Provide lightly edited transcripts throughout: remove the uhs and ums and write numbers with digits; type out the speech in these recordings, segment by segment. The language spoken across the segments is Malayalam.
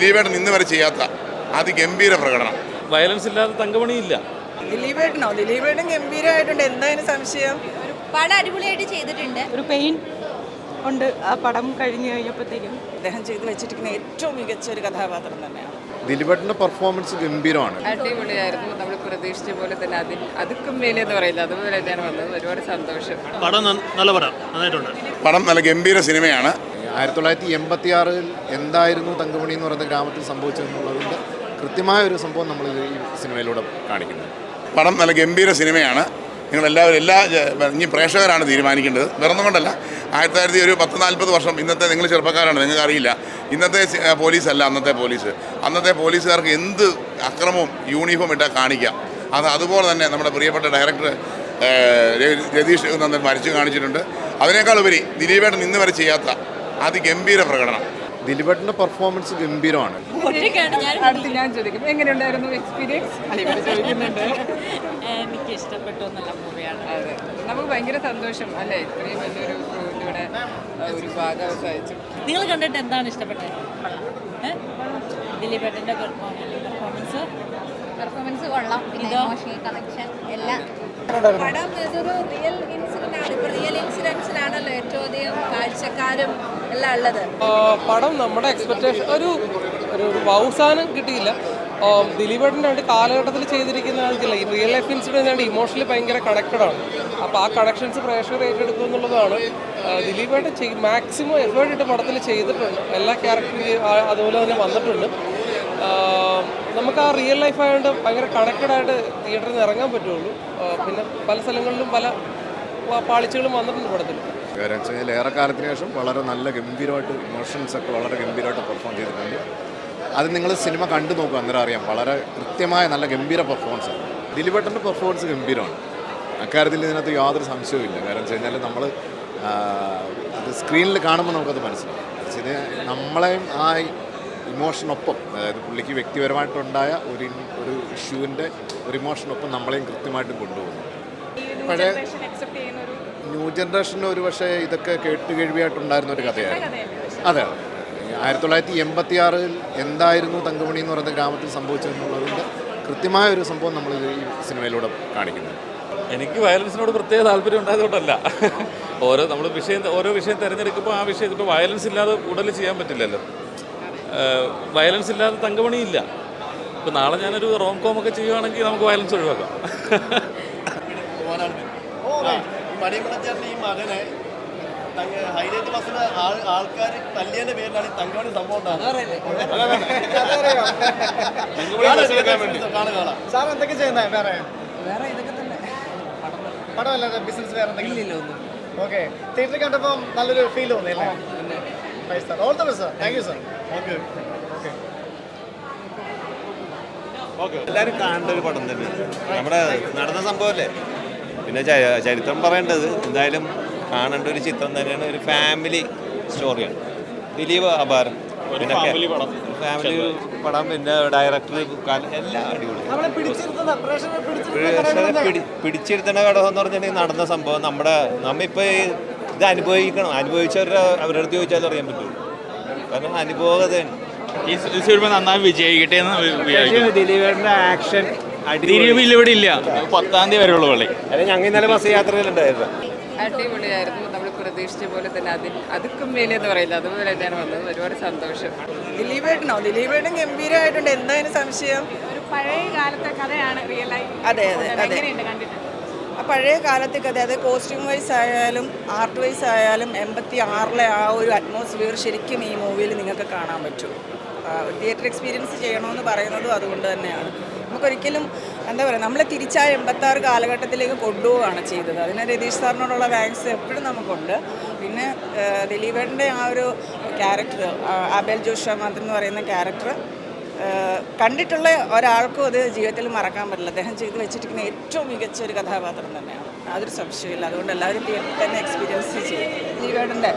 ദിലീപേട്ടൻ ഇന്ന് വരെ ചെയ്യാത്ത അതിഗംഭീര പ്രകടനം. വയലൻസ് ഇല്ലാതെ തങ്കമണിയില്ല. ദിലീപേട്ടൻ ഗംഭീരമായിട്ടുണ്ട്. എന്തായാലും സംശയം. പടം അടിപൊളിയായിട്ട് ചെയ്തിട്ടുണ്ട്. ഒരു പെയിൻ ഉണ്ട് ആ പടം കഴിഞ്ഞു കഴിഞ്ഞപ്പോഴത്തേക്കും. അദ്ദേഹം ചെയ്തു വെച്ചിരിക്കുന്ന ഏറ്റവും മികച്ച ഒരു കഥാപാത്രം തന്നെയാണ്. ദിലീപേട്ടൻ്റെ പെർഫോമൻസ് ഗംഭീരമാണ്. അടിപൊളിയായിരുന്നു. നമ്മൾ പ്രതീക്ഷിച്ച പോലെ തന്നെ അതുക്കും മേലെന്ന് പറയില്ല, അതുപോലെ തന്നെയാണ് വന്നത്. ഒരുപാട് സന്തോഷം. പടം നല്ല പടം, നന്നായിട്ടുണ്ട്. പടം നല്ല ഗംഭീര സിനിമയാണ്. 1986 എന്തായിരുന്നു തങ്കമണി എന്ന് പറയുന്ന ഗ്രാമത്തിൽ സംഭവിച്ചതെന്നുള്ളതിൻ്റെ കൃത്യമായ ഒരു സംഭവം നമ്മൾ ഈ സിനിമയിലൂടെ കാണിക്കുന്നത്. പടം നല്ല ഗംഭീര സിനിമയാണ്. നിങ്ങളെല്ലാവരും ഇനി പ്രേക്ഷകരാണ് തീരുമാനിക്കേണ്ടത്. വേറൊന്നും കൊണ്ടല്ല, 1940 വർഷം ഇന്നത്തെ നിങ്ങൾ ചെറുപ്പക്കാരാണ്, നിങ്ങൾക്ക് അറിയില്ല. ഇന്നത്തെ പോലീസല്ല അന്നത്തെ പോലീസ്. അന്നത്തെ പോലീസുകാർക്ക് എന്ത് അക്രമവും യൂണിഫോം ഇട്ടാൽ കാണിക്കാം. അതുപോലെ തന്നെ നമ്മുടെ പ്രിയപ്പെട്ട ഡയറക്ടർ രതീഷ് നന്ദൻ വരച്ച് കാണിച്ചിട്ടുണ്ട്. അതിനേക്കാളുപരി ദിലീപേട്ടൻ ഇന്ന് വരെ ചെയ്യാത്ത അതിഗംഭീര പ്രകടനം. ദിലീപേട്ടൻ്റെ പെർഫോമൻസ് ഗംഭീരമാണ്. അടുത്ത് ഞാൻ ചോദിക്കും, എങ്ങനെയുണ്ടായിരുന്നു എക്സ്പീരിയൻസ്? എനിക്ക് ഇഷ്ടപ്പെട്ടു. നല്ല മൂവിയാണ്. അതെ, നമുക്ക് ഭയങ്കര സന്തോഷം അല്ലേ, ഇത്രയും വലിയൊരു ഇവിടെ ഒരു ഭാഗം സഹിച്ചു. നിങ്ങൾ കണ്ടിട്ട് എന്താണ് ഇഷ്ടപ്പെട്ടത്? ദിലീപേട്ടൻ്റെ പെർഫോമൻസ് കൊള്ളാം. പിന്നെ ഇമോഷണൽ കണക്ഷൻ എല്ലാം. പടം ഇതൊരു റിയൽ ഇൻസിഡന്റ് ആണ്. ഇപ്പോൾ റിയൽ ഇൻസിഡൻസിലാണല്ലോ ഏറ്റവും അധികം കാഴ്ചക്കാരും എല്ലാം ഉള്ളത്. പടം നമ്മുടെ എക്സ്പെക്ടേഷൻ ഒരു അവസാനം കിട്ടിയില്ല. ദിലീപേട്ടൻ്റെ വേണ്ടി കാലഘട്ടത്തിൽ ചെയ്തിരിക്കുന്ന ആൾക്കില്ല, ഈ റിയൽ ലൈഫ് ഇൻസിഡൻറ്റ് ആയിട്ട് ഇമോഷണലി ഭയങ്കര കണക്റ്റഡ് ആണ്. അപ്പോൾ ആ കണക്ഷൻസ് പ്രേക്ഷകർ ഏറ്റെടുക്കും എന്നുള്ളതാണ്. ദിലീപേട്ടൻ മാക്സിമം എഫേർട്ട് ഇട്ട് പടത്തിൽ ചെയ്തിട്ടുണ്ട്. എല്ലാ ക്യാരക്ടറും അതുപോലെ തന്നെ വന്നിട്ടുണ്ട്. നമുക്ക് ആ റിയൽ ലൈഫ് ആയതുകൊണ്ട് ഭയങ്കര കണക്റ്റഡ് ആയിട്ട് തിയേറ്ററിൽ നിന്ന് ഇറങ്ങാൻ പറ്റുള്ളൂ. പിന്നെ പല സ്ഥലങ്ങളിലും പല പാളിച്ചകളും വന്നിട്ടുണ്ട് പടത്തിൽ. കാര്യം വെച്ച് കഴിഞ്ഞാൽ ഏറെക്കാലത്തിന് ശേഷം വളരെ നല്ല ഗംഭീരമായിട്ട് ഇമോഷൻസ് ഒക്കെ വളരെ ഗംഭീരമായിട്ട് പെർഫോം ചെയ്തിട്ടുണ്ട്. അത് നിങ്ങൾ സിനിമ കണ്ടു നോക്കുക, അന്നേരം അറിയാം. വളരെ കൃത്യമായ നല്ല ഗംഭീര പെർഫോമൻസാണ്. ദിലീപേട്ടൻ്റെ പെർഫോമൻസ് ഗംഭീരമാണ്. അക്കാര്യത്തിൽ ഇതിനകത്ത് യാതൊരു സംശയവും ഇല്ല. കാരണം വെച്ച് കഴിഞ്ഞാൽ നമ്മൾ അത് സ്ക്രീനിൽ കാണുമ്പോൾ നമുക്കത് മനസ്സിലാവും. ഇത് നമ്മളെയും ആ ഇമോഷനൊപ്പം, അതായത് പുള്ളിക്ക് വ്യക്തിപരമായിട്ടുണ്ടായ ഒരു ഇഷ്യൂവിൻ്റെ ഒരു ഇമോഷനൊപ്പം നമ്മളെയും കൃത്യമായിട്ടും കൊണ്ടുപോകുന്നു. പഴയ ന്യൂ ജനറേഷന് ഒരു പക്ഷേ ഇതൊക്കെ കേട്ടുകേഴ്വിയായിട്ടുണ്ടായിരുന്ന ഒരു കഥയായിരുന്നു. അതെ, 1986 എന്തായിരുന്നു തങ്കമണി എന്ന് പറയുന്ന ഗ്രാമത്തിൽ സംഭവിച്ചതെന്നുള്ളതിൻ്റെ കൃത്യമായ ഒരു സംഭവം നമ്മൾ ഈ സിനിമയിലൂടെ കാണിക്കുന്നത്. എനിക്ക് വയലൻസിനോട് പ്രത്യേക താല്പര്യം ഉണ്ടായതുകൊണ്ടല്ല. ഓരോ വിഷയം തിരഞ്ഞെടുക്കുമ്പോൾ ആ വിഷയം ഇപ്പോൾ വയലൻസ് ഇല്ലാതെ കൂടുതൽ ചെയ്യാൻ പറ്റില്ലല്ലോ. വയലൻസ് ഇല്ലാതെ തങ്കമണിയില്ല. ഇപ്പോൾ നാളെ ഞാനൊരു റോം കോം ഒക്കെ ചെയ്യുവാണെങ്കിൽ നമുക്ക് വയലൻസ് ഒഴിവാക്കാം. ഈ മകനെ ഹൈലൈറ്റ് ബസ്സിന് ആൾക്കാർ തല്ലിയതിന്റെ പേരിലാണ് ഈ തങ്കമണി സംഭവം ഉണ്ടാകുന്നത്. സാർ എന്തൊക്കെ ചെയ്യുന്നത്? വേറെ ഇതൊക്കെ തന്നെ പടമല്ല, ബിസിനസ് വേറെ എന്തെങ്കിലും? ഓക്കെ, തിയേറ്ററിൽ കണ്ടപ്പോൾ നല്ലൊരു ഫീൽ തോന്നിയല്ലേ? All the best sir. Thank you sir. Okay okay. എല്ലാവരും കാണേണ്ട ഒരു പടം തന്നെ. നമ്മുടെ നടന്ന സംഭവമല്ലേ, പിന്നെ ചരിത്രം പറയേണ്ടത് എന്തായാലും കാണേണ്ട ഒരു ചിത്രം തന്നെയാണ്. ഒരു ഫാമിലി സ്റ്റോറിയാണ്. ദിലീപ് അപാരം, പിന്നെ ഫാമിലി പടം, പിന്നെ ഡയറക്ടർ എല്ലാം അടിപൊളി. പിടിച്ചിരുത്തുന്ന ഘടകം എന്ന് പറഞ്ഞിട്ടുണ്ടെങ്കിൽ നടന്ന സംഭവം നമ്മളിപ്പോൾ ഇത് അനുഭവിച്ചവരുടെ അവരുടെ അടുത്ത് ചോദിച്ചാൽ അറിയാൻ പറ്റുള്ളൂ. കാരണം അനുഭവകതയാണ്. ഈ സിനിമ നന്നായി വിജയിക്കട്ടെ എന്ന് വിചാരിക്കുന്നു. ദിലീപേട്ടൻ്റെ ആക്ഷൻ ദിലീപ് ഇവിടെ ഇല്ല, 10-ാം തീയതി വരെയുള്ള പള്ളി. അല്ലെങ്കിൽ ഞങ്ങൾ ഇന്നലെ ബസ് യാത്രയിലുണ്ടായിരുന്നു. അടിപൊളിയായിരുന്നു. നമ്മൾ പ്രതീക്ഷിച്ച പോലെ തന്നെ അതുക്കും മേലെന്ന് പറയില്ല, അതുപോലെ തന്നെയാണ് വന്നത്. ഒരുപാട് സന്തോഷം. ദിലീപേട്ടൻ ഗംഭീരമായിട്ടുണ്ട്. എന്തായാലും സംശയം. ഒരു പഴയ കാലത്തെ കഥയാണ് റിയൽ ലൈഫ്. അതെ അതെ അതെ, കണ്ടിട്ട് ആ പഴയ കാലത്തെ കഥ, അത് കോസ്റ്റ്യൂം വൈസ് ആയാലും ആർട്ട് വൈസ് ആയാലും 86 ആ ഒരു അറ്റ്മോസ്ഫിയർ ശരിക്കും ഈ മൂവിയിൽ നിങ്ങൾക്ക് കാണാൻ പറ്റും. തിയേറ്റർ എക്സ്പീരിയൻസ് ചെയ്യണമെന്ന് പറയുന്നതും അതുകൊണ്ട് തന്നെയാണ്. നമുക്കൊരിക്കലും എന്താ പറയുക, നമ്മളെ തിരിച്ചാ 86 കാലഘട്ടത്തിലേക്ക് കൊണ്ടുപോവുകയാണ് ചെയ്തത്. അതിന് രതീഷ് സാറിനോടുള്ള താങ്ക്സ് എപ്പോഴും നമുക്കുണ്ട്. പിന്നെ ദിലീപേട്ടൻ്റെ ആ ഒരു ക്യാരക്ടർ, ആബേൽ ജോഷ മാത്രം എന്ന് പറയുന്ന ക്യാരക്ടർ കണ്ടിട്ടുള്ള ഒരാൾക്കും അത് ജീവിതത്തിൽ മറക്കാൻ പറ്റില്ല. അദ്ദേഹം ചെയ്തു വെച്ചിരിക്കുന്ന ഏറ്റവും മികച്ച ഒരു കഥാപാത്രം തന്നെയാണ്, യാതൊരു സംശയമില്ല. അതുകൊണ്ട് എല്ലാവരും തിയേറ്ററിൽ തന്നെ എക്സ്പീരിയൻസ് ചെയ്യും. ദിലീപേട്ടൻ്റെ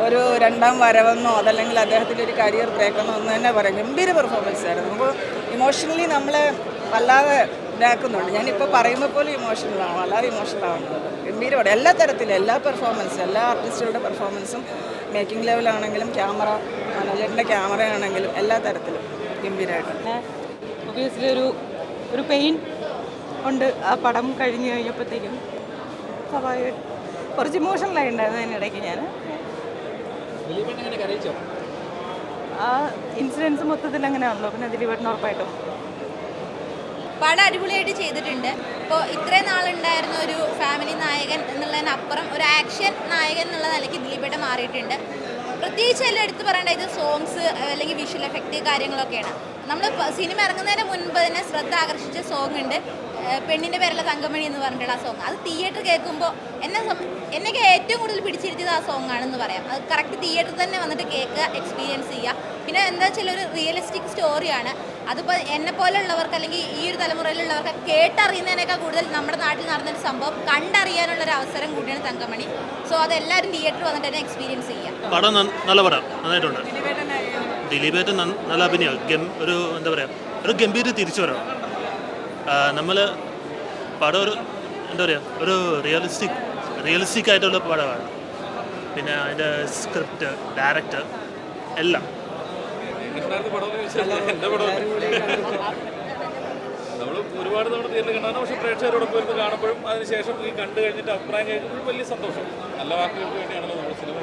ഒരു രണ്ടാം വരവെന്നോ അതല്ലെങ്കിൽ അദ്ദേഹത്തിൻ്റെ ഒരു കരിയർ ബ്രേക്കെന്നോ ഒന്ന് തന്നെ പറയാം. ഗംഭീര പെർഫോമൻസ് ആയിരുന്നു. നമുക്ക് ഇമോഷണലി നമ്മളെ വല്ലാതെ ഇതാക്കുന്നുണ്ട്. ഞാനിപ്പോൾ പറയുമ്പോൾ പോലും ഇമോഷണലാണ്, വല്ലാതെ ഇമോഷണൽ ആവുന്നുണ്ട്. ഗംഭീരമാണ് എല്ലാ തരത്തിലും, എല്ലാ പെർഫോമൻസും, എല്ലാ ആർട്ടിസ്റ്റുകളുടെ പെർഫോമൻസും മേക്കിംഗ് ലെവലാണെങ്കിലും ക്യാമറ മനോജേട്ടൻ്റെ ക്യാമറ ആണെങ്കിലും എല്ലാ തരത്തിലും ഗംഭീരമായിട്ട്. പിന്നെ ഒബിയസ്ലി ഒരു പെയിൻ ഉണ്ട് ആ പടം കഴിഞ്ഞ് കഴിഞ്ഞപ്പോഴത്തേക്കും. സ്വാഭാവികമായിട്ട് കുറച്ച് ഇമോഷണലായി ഉണ്ടായിരുന്നു അതിനിടയ്ക്ക് ഞാൻ. ആ ഇൻസിഡൻസ് മൊത്തത്തിൽ അങ്ങനെയാണല്ലോ, പിന്നെ ദിലീപേട്ടന് ഉറപ്പായിട്ടും. പടം അടിപൊളിയായിട്ട് ചെയ്തിട്ടുണ്ട്. ഇപ്പോൾ ഇത്രയും നാളുണ്ടായിരുന്ന ഒരു ഫാമിലി നായകൻ എന്നുള്ളതിനപ്പുറം ഒരു ആക്ഷൻ നായകൻ എന്നുള്ള നിലയ്ക്ക് ദിലീപേട്ടൻ മാറിയിട്ടുണ്ട്. പ്രത്യേകിച്ച് എല്ലാം എടുത്ത് പറയേണ്ട ഇത് സോങ്സ് അല്ലെങ്കിൽ വിഷ്വൽ എഫക്റ്റ് കാര്യങ്ങളൊക്കെയാണ്. നമ്മൾ സിനിമ ഇറങ്ങുന്നതിന് മുൻപ് തന്നെ ശ്രദ്ധ ആകർഷിച്ച സോങ് ഉണ്ട്, പെണ്ണിൻ്റെ പേരുള്ള തങ്കമണി എന്ന് പറഞ്ഞിട്ടുള്ള ആ സോങ്. അത് തിയേറ്റർ കേൾക്കുമ്പോൾ എന്നൊക്കെ ഏറ്റവും കൂടുതൽ പിടിച്ചിരുത്തിയത് ആ സോങ് ആണെന്ന് പറയാം. അത് കറക്റ്റ് തിയേറ്ററിൽ തന്നെ വന്നിട്ട് കേൾക്കുക, എക്സ്പീരിയൻസ് ചെയ്യുക. പിന്നെ എന്താ വെച്ചാൽ ഒരു റിയലിസ്റ്റിക് സ്റ്റോറിയാണ്. അതിപ്പോൾ എന്നെ പോലെയുള്ളവർക്ക് അല്ലെങ്കിൽ ഈ ഒരു തലമുറയിലുള്ളവർക്ക് കേട്ടറിയുന്നതിനേക്കാൾ കൂടുതൽ നമ്മുടെ നാട്ടിൽ നടന്നൊരു സംഭവം കണ്ടറിയാനുള്ളൊരു അവസരം കൂടിയാണ് തങ്കമണി. സോ അതെല്ലാവരും തിയേറ്ററിൽ വന്നിട്ട് തന്നെ എക്സ്പീരിയൻസ് ചെയ്യുക. പടം നല്ല പടം, നന്നായിട്ടുണ്ട്. ദിലീപേട്ടൻ നല്ല അഭിനയം, ഒരു എന്താ പറയുക, ഒരു ഗംഭീര തിരിച്ചു വരണം. നമ്മൾ പടം ഒരു എന്താ പറയുക, ഒരു റിയലിസ്റ്റിക് ആയിട്ടുള്ള പടമാണ്. പിന്നെ അതിൻ്റെ സ്ക്രിപ്റ്റ്, ഡയറക്ടർ എല്ലാം. എൻ്റെ പടം നമ്മൾ ഒരുപാട് തവണ തിയേറ്ററിൽ കണ്ടാണ്. പക്ഷേ പ്രേക്ഷകരോടൊപ്പം ഇരുന്ന് കാണുമ്പോഴും അതിനുശേഷം ഈ കണ്ടു കഴിഞ്ഞിട്ട് അഭിപ്രായം കേൾക്കുമ്പോഴും വലിയ സന്തോഷം. നല്ല വാക്കുകൾക്ക് വേണ്ടിയാണല്ലോ നമ്മൾ സിനിമ